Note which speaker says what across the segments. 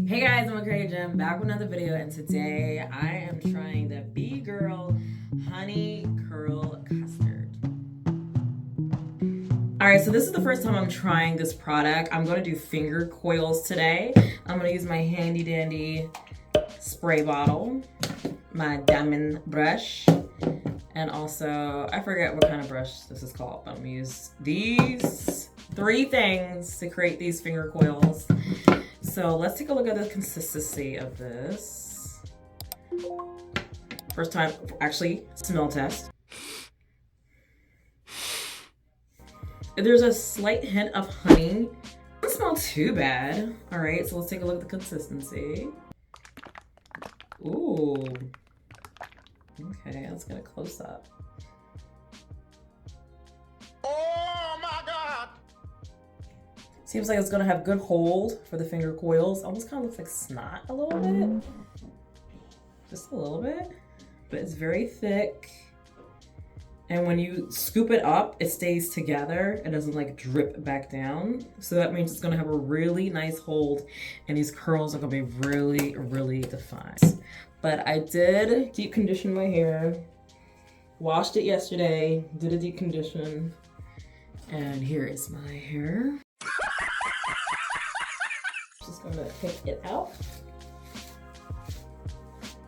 Speaker 1: Hey guys, I'm EmGems, back with another video, and today I am trying the B-Girl Honey Curl Custard. Alright, so this is the first time I'm trying this product. I'm going to do finger coils today. I'm going to use my handy dandy spray bottle, my diamond brush, and also, I forget what kind of brush this is called, but I'm going to use these three things to create these finger coils. So let's take a look at the consistency of this. First time, actually, smell test. There's a slight hint of honey. It doesn't smell too bad. All right, so let's take a look at the consistency. Ooh. Okay, let's get a close up.
Speaker 2: Oh my God!
Speaker 1: Seems like it's gonna have good hold for the finger coils. Almost kind of looks like snot a little bit. Just a little bit. But it's very thick. And when you scoop it up, it stays together. It doesn't like drip back down. So that means it's gonna have a really nice hold and these curls are gonna be really, really defined. But I did deep condition my hair. Washed it yesterday, did a deep condition. And here is my hair. Just gonna pick it out.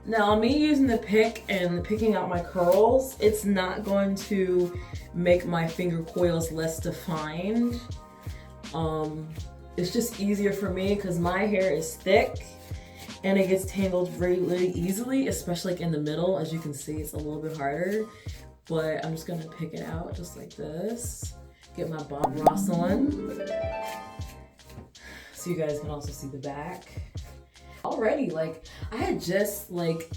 Speaker 1: Now, me using the pick and picking out my curls, it's not going to make my finger coils less defined. It's just easier for me because my hair is thick and it gets tangled really easily, especially like in the middle. As you can see, it's a little bit harder, but I'm just gonna pick it out just like this. Get my Bob Ross on. So you guys can also see the back. Already, like, I had just like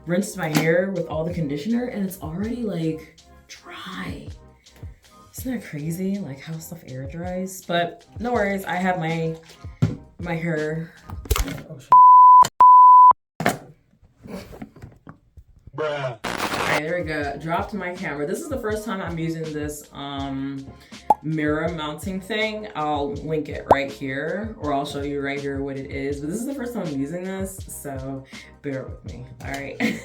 Speaker 1: rinsed my hair with all the conditioner and it's already like dry. Isn't that crazy? Like how stuff air dries? But no worries, I have my hair. Oh shit.
Speaker 2: Bruh.
Speaker 1: Alright, there we go. Dropped my camera. This is the first time I'm using this mirror mounting thing. I'll link it right here, or I'll show you right here what it is. But this is the first time I'm using this, so bear with me. Alright.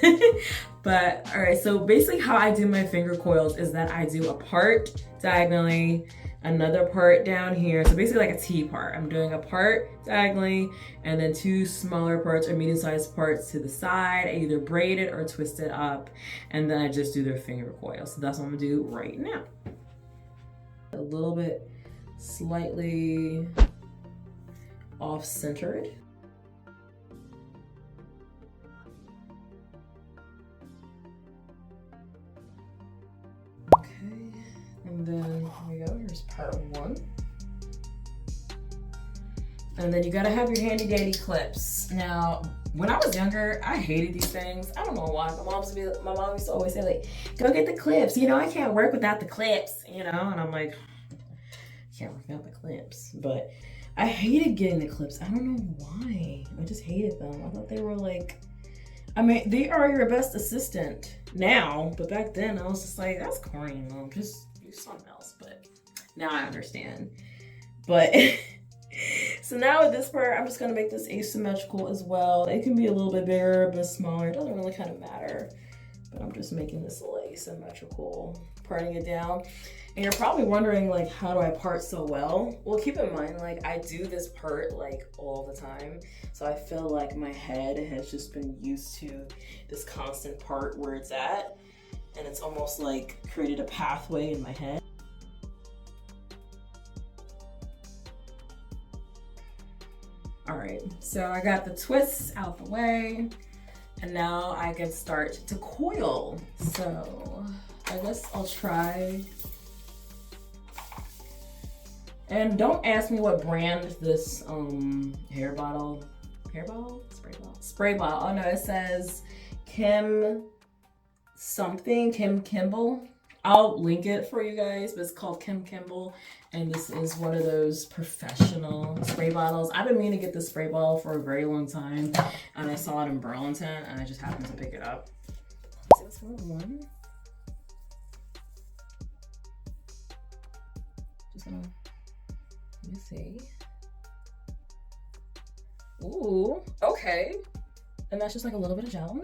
Speaker 1: But alright, so basically how I do my finger coils is that I do a part diagonally, another part down here. So basically like a T part. I'm doing a part diagonally and then two smaller parts or medium-sized parts to the side. I either braid it or twist it up, and then I just do their finger coil. So that's what I'm gonna do right now. A little bit slightly off-centered. Okay, and then here we go, here's part one. And then you gotta have your handy dandy clips. Now, when I was younger, I hated these things. I don't know why. My mom used to always say like, go get the clips. You know, I can't work without the clips, you know? And I'm like, I can't work without the clips. But I hated getting the clips. I don't know why. I just hated them. I thought they were like, I mean, they are your best assistant now, but back then I was just like, that's corny, Mom. Just do something else. But now I understand. But so now with this part, I'm just gonna make this asymmetrical as well. It can be a little bit bigger, a bit smaller. It doesn't really kind of matter. But I'm just making this a little asymmetrical, parting it down. And you're probably wondering, like, how do I part so well? Well, keep in mind, like, I do this part like all the time. So I feel like my head has just been used to this constant part where it's at. And it's almost like created a pathway in my head. All right, so I got the twists out the way, and now I can start to coil. So I guess I'll try. And don't ask me what brand this spray bottle. Oh no, it says Kim Kimball. I'll link it for you guys, but it's called Kim Kimball. And this is one of those professional spray bottles. I've been meaning to get this spray bottle for a very long time. And I saw it in Burlington and I just happened to pick it up. Is this one? Just gonna, let me see. Ooh, okay. And that's just like a little bit of gel.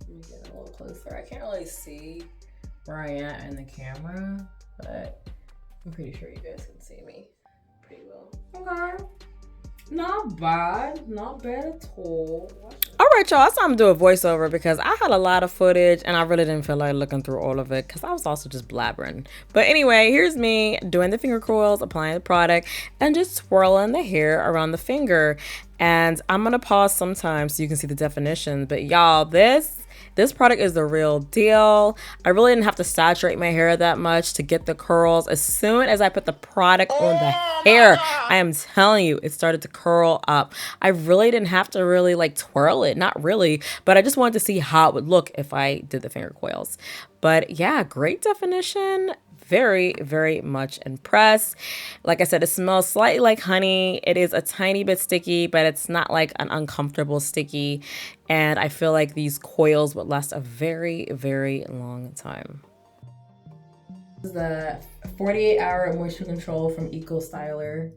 Speaker 1: Let me get a little closer. I can't really see where I am in the camera, but I'm pretty sure you guys can see me pretty well. Okay. Not bad at all. All right, y'all, so I'm gonna do a voiceover because I had a lot of footage and I really didn't feel like looking through all of it because I was also just blabbering. But anyway, here's me doing the finger coils, applying the product, and just swirling the hair around the finger. And I'm gonna pause sometimes so you can see the definition. But y'all, this product is the real deal. I really didn't have to saturate my hair that much to get the curls. As soon as I put the product on the hair, I am telling you, it started to curl up. I really didn't have to really like twirl it, not really, but I just wanted to see how it would look if I did the finger coils. But yeah, great definition. Very, very much impressed. Like I said, it smells slightly like honey. It is a tiny bit sticky, but it's not like an uncomfortable sticky. And I feel like these coils would last a very, very long time. This is the 48-hour moisture control from Eco Styler.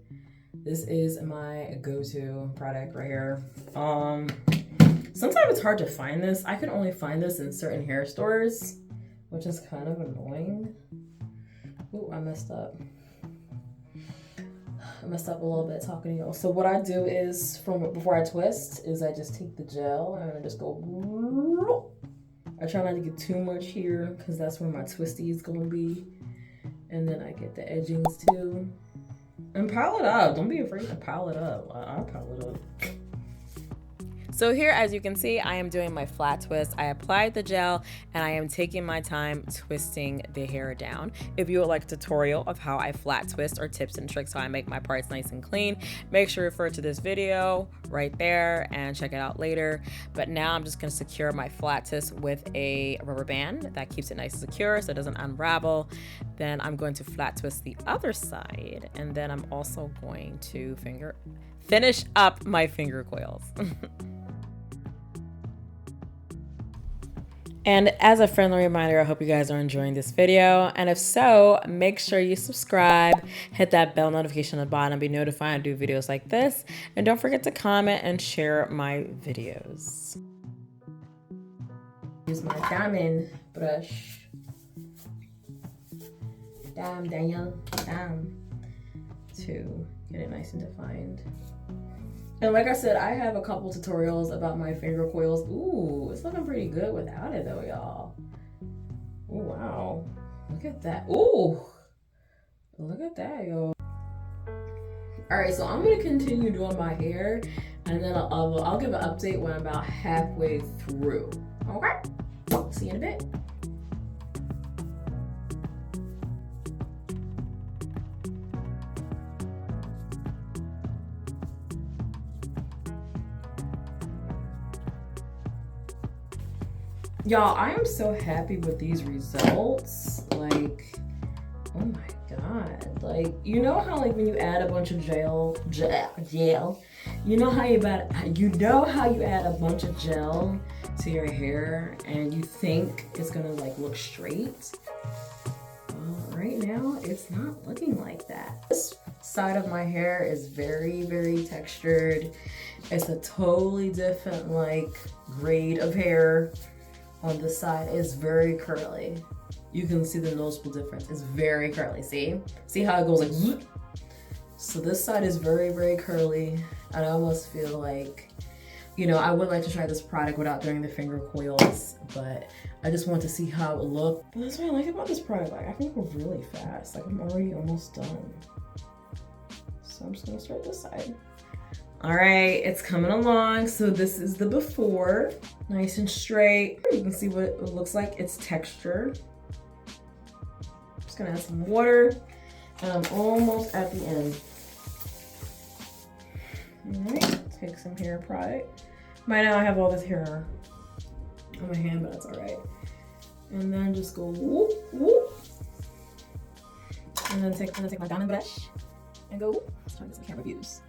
Speaker 1: This is my go-to product right here. Sometimes it's hard to find this. I can only find this in certain hair stores, which is kind of annoying. Ooh, I messed up. I messed up a little bit talking to y'all. So what I do is, before I twist, is I just take the gel and I just go. I try not to get too much here because that's where my twisty is gonna be. And then I get the edgings too. And pile it up. Don't be afraid to pile it up. I'll pile it up. So here, as you can see, I am doing my flat twist. I applied the gel and I am taking my time twisting the hair down. If you would like a tutorial of how I flat twist or tips and tricks how I make my parts nice and clean, make sure to refer to this video right there and check it out later. But now I'm just gonna secure my flat twist with a rubber band that keeps it nice and secure so it doesn't unravel. Then I'm going to flat twist the other side, and then I'm also going to finish up my finger coils. And as a friendly reminder, I hope you guys are enjoying this video. And if so, make sure you subscribe, hit that bell notification on the bottom, be notified when I do videos like this. And don't forget to comment and share my videos. Use my diamond brush. Daniel, to get it nice and defined. And like I said, I have a couple tutorials about my finger coils. Ooh, it's looking pretty good without it though, y'all. Oh, wow. Look at that. Ooh, look at that, y'all. All right, so I'm gonna continue doing my hair and then I'll give an update when I'm about halfway through. Okay, see you in a bit. Y'all, I am so happy with these results. Like, oh my God. Like, you know how like when you add a bunch of gel, you know how you add a bunch of gel to your hair and you think it's gonna like look straight? Well, right now it's not looking like that. This side of my hair is very, very textured. It's a totally different like grade of hair. On this side is very curly. You can see the noticeable difference. It's very curly, see how it goes like zoop. So this side is very, very curly. I almost feel like, you know, I would like to try this product without doing the finger coils, but I just want to see how it looks. But that's what I like about this product. Like, I can go really fast. Like, I'm already almost done. So I'm just gonna start this side. All right, it's coming along. So this is the before, nice and straight. You can see what it looks like, it's texture. I'm just gonna add some water and I'm almost at the end. All right, take some hair product. By now I have all this hair on my hand, but that's all right. And then just go whoop, whoop. And then take my diamond brush and go whoop. Let's try to get some camera views.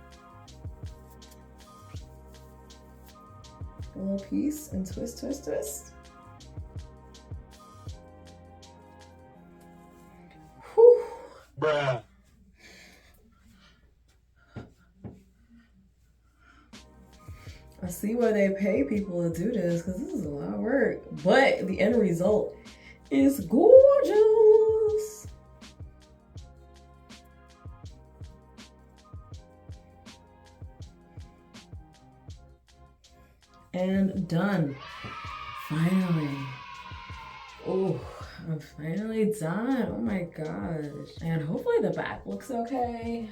Speaker 1: A little piece and twist, twist, twist. Whew.
Speaker 2: Bruh.
Speaker 1: I see why they pay people to do this, because this is a lot of work. But the end result is gorgeous. And done. Finally. Oh, I'm finally done. Oh my gosh. And hopefully the back looks okay.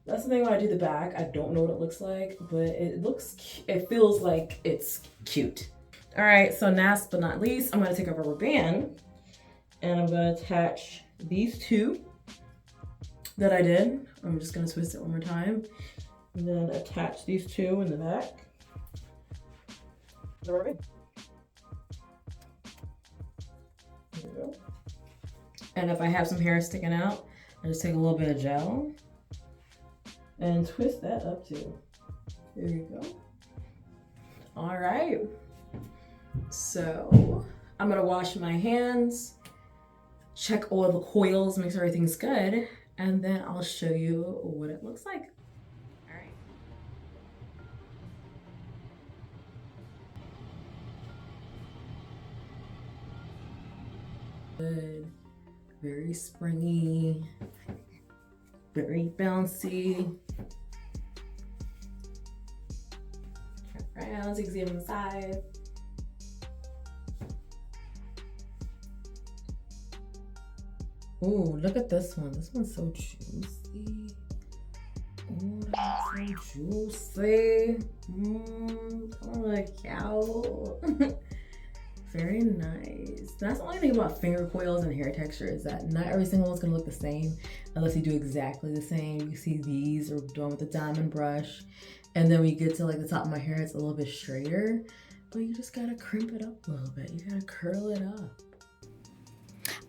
Speaker 1: That's the thing when I do the back. I don't know what it looks like, but it feels like it's cute. All right, so last but not least, I'm gonna take a rubber band and I'm gonna attach these two that I did. I'm just gonna twist it one more time and then attach these two in the back. The rubber band. There we go. And if I have some hair sticking out, I just take a little bit of gel and twist that up too. There you go. All right. So I'm gonna wash my hands, check all the coils, make sure everything's good, and then I'll show you what it looks like. All right. Good. Very springy, very bouncy. Turn around so you can see it on the side. Ooh, look at this one. This one's so juicy. Ooh, that's so juicy. Oh, like cow. Very nice. That's the only thing about finger coils and hair texture is that not every single one's gonna look the same unless you do exactly the same. You see these are done with the diamond brush. And then when you get to like the top of my hair, it's a little bit straighter, but you just gotta crimp it up a little bit. You gotta curl it up.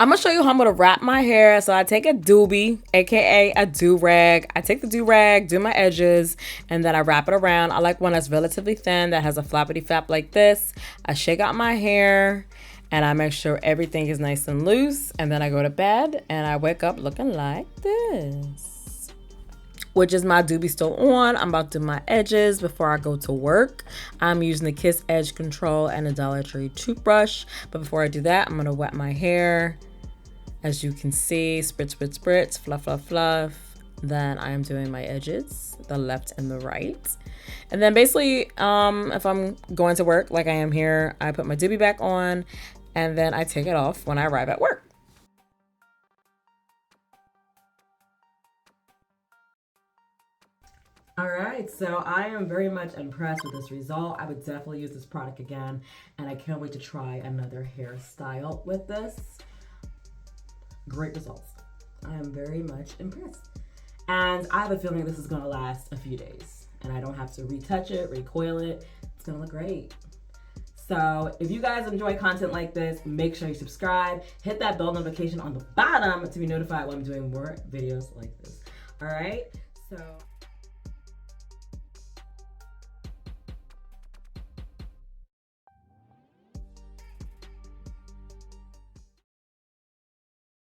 Speaker 1: I'm gonna show you how I'm gonna wrap my hair. So I take a doobie, aka a do-rag. I take the do-rag, do my edges, and then I wrap it around. I like one that's relatively thin, that has a flappity flap like this. I shake out my hair and I make sure everything is nice and loose, and then I go to bed and I wake up looking like this, which is my doobie still on. I'm about to do my edges before I go to work. I'm using the Kiss Edge Control and a Dollar Tree toothbrush. But before I do that, I'm gonna wet my hair. As you can see, spritz, spritz, spritz, fluff, fluff, fluff. Then I am doing my edges, the left and the right. And then basically, if I'm going to work like I am here, I put my doobie back on and then I take it off when I arrive at work. All right, so I am very much impressed with this result. I would definitely use this product again, and I can't wait to try another hairstyle with this. Great results. I am very much impressed. And I have a feeling this is gonna last a few days, and I don't have to retouch it, recoil it. It's gonna look great. So if you guys enjoy content like this, make sure you subscribe, hit that bell notification on the bottom to be notified when I'm doing more videos like this. All right, so.